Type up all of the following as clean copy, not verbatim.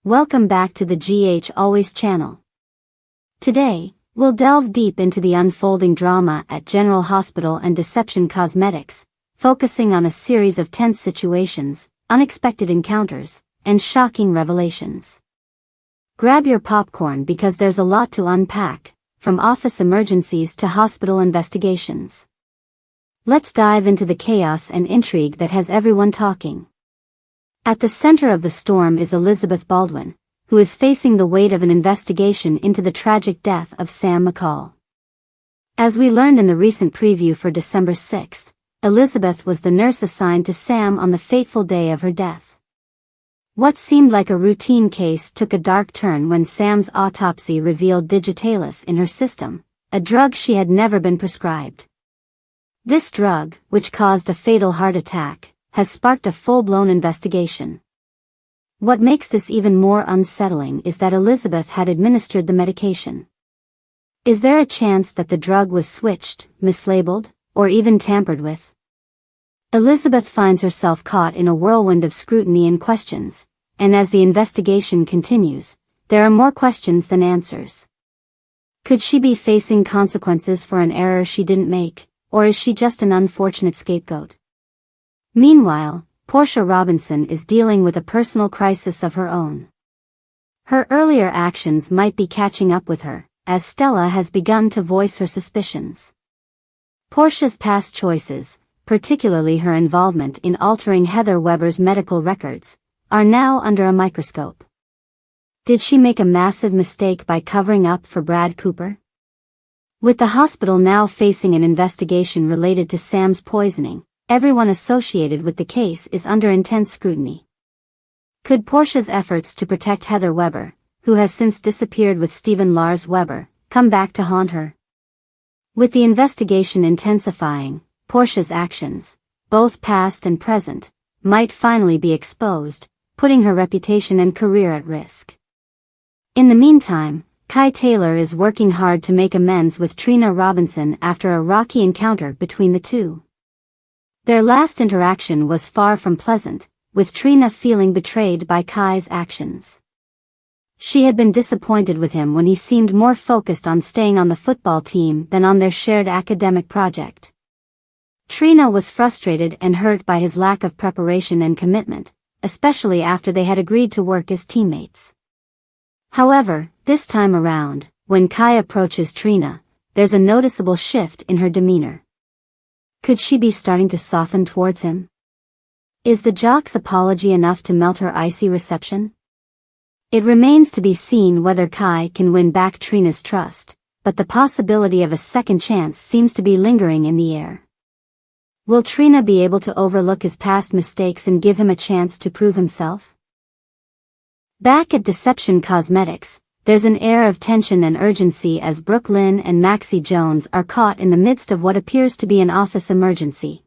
Welcome back to the GH Always channel. Today, we'll delve deep into the unfolding drama at General Hospital and Deception Cosmetics, focusing on a series of tense situations, unexpected encounters, and shocking revelations. Grab your popcorn because there's a lot to unpack, from office emergencies to hospital investigations. Let's dive into the chaos and intrigue that has everyone talking. At the center of the storm is Elizabeth Baldwin, who is facing the weight of an investigation into the tragic death of Sam McCall. As we learned in the recent preview for December 6th, Elizabeth was the nurse assigned to Sam on the fateful day of her death. What seemed like a routine case took a dark turn when Sam's autopsy revealed digitalis in her system, a drug she had never been prescribed. This drug, which caused a fatal heart attack, has sparked a full-blown investigation. What makes this even more unsettling is that Elizabeth had administered the medication. Is there a chance that the drug was switched, mislabeled, or even tampered with? Elizabeth finds herself caught in a whirlwind of scrutiny and questions, and as the investigation continues, there are more questions than answers. Could she be facing consequences for an error she didn't make, or is she just an unfortunate scapegoat? Meanwhile, Portia Robinson is dealing with a personal crisis of her own. Her earlier actions might be catching up with her, as Stella has begun to voice her suspicions. Portia's past choices, particularly her involvement in altering Heather Weber's medical records, are now under a microscope. Did she make a massive mistake by covering up for Brad Cooper? With the hospital now facing an investigation related to Sam's poisoning, everyone associated with the case is under intense scrutiny. Could Portia's efforts to protect Heather Weber, who has since disappeared with Stephen Lars Weber, come back to haunt her? With the investigation intensifying, Portia's actions, both past and present, might finally be exposed, putting her reputation and career at risk. In the meantime, Kai Taylor is working hard to make amends with Trina Robinson after a rocky encounter between the two. Their last interaction was far from pleasant, with Trina feeling betrayed by Kai's actions. She had been disappointed with him when he seemed more focused on staying on the football team than on their shared academic project. Trina was frustrated and hurt by his lack of preparation and commitment, especially after they had agreed to work as teammates. However, this time around, when Kai approaches Trina, there's a noticeable shift in her demeanor. Could she be starting to soften towards him? Is the jock's apology enough to melt her icy reception? It remains to be seen whether Kai can win back Trina's trust, but the possibility of a second chance seems to be lingering in the air. Will Trina be able to overlook his past mistakes and give him a chance to prove himself? Back at Deception Cosmetics, there's an air of tension and urgency as Brooke Lynn and Maxie Jones are caught in the midst of what appears to be an office emergency.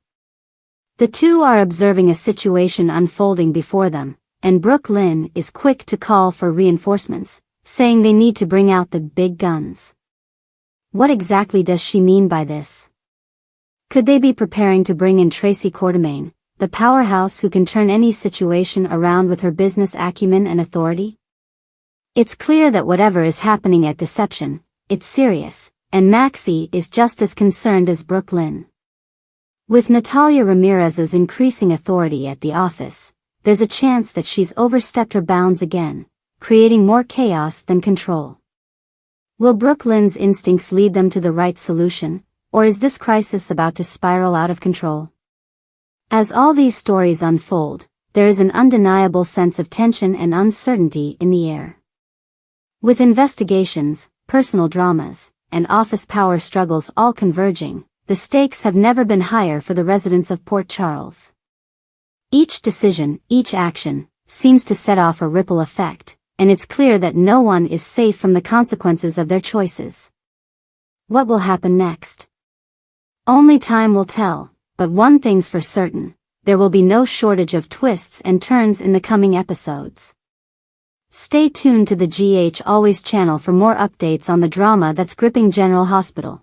The two are observing a situation unfolding before them, and Brooke Lynn is quick to call for reinforcements, saying they need to bring out the big guns. What exactly does she mean by this? Could they be preparing to bring in Tracy Quartermaine, the powerhouse who can turn any situation around with her business acumen and authority? It's clear that whatever is happening at Deception, it's serious, and Maxie is just as concerned as Brooke Lynn. With Natalia Ramirez's increasing authority at the office, there's a chance that she's overstepped her bounds again, creating more chaos than control. Will Brooke Lynn's instincts lead them to the right solution, or is this crisis about to spiral out of control? As all these stories unfold, there is an undeniable sense of tension and uncertainty in the air. With investigations, personal dramas, and office power struggles all converging, the stakes have never been higher for the residents of Port Charles. Each decision, each action, seems to set off a ripple effect, and it's clear that no one is safe from the consequences of their choices. What will happen next? Only time will tell, but one thing's for certain, there will be no shortage of twists and turns in the coming episodes. Stay tuned to the GH Always channel for more updates on the drama that's gripping General Hospital.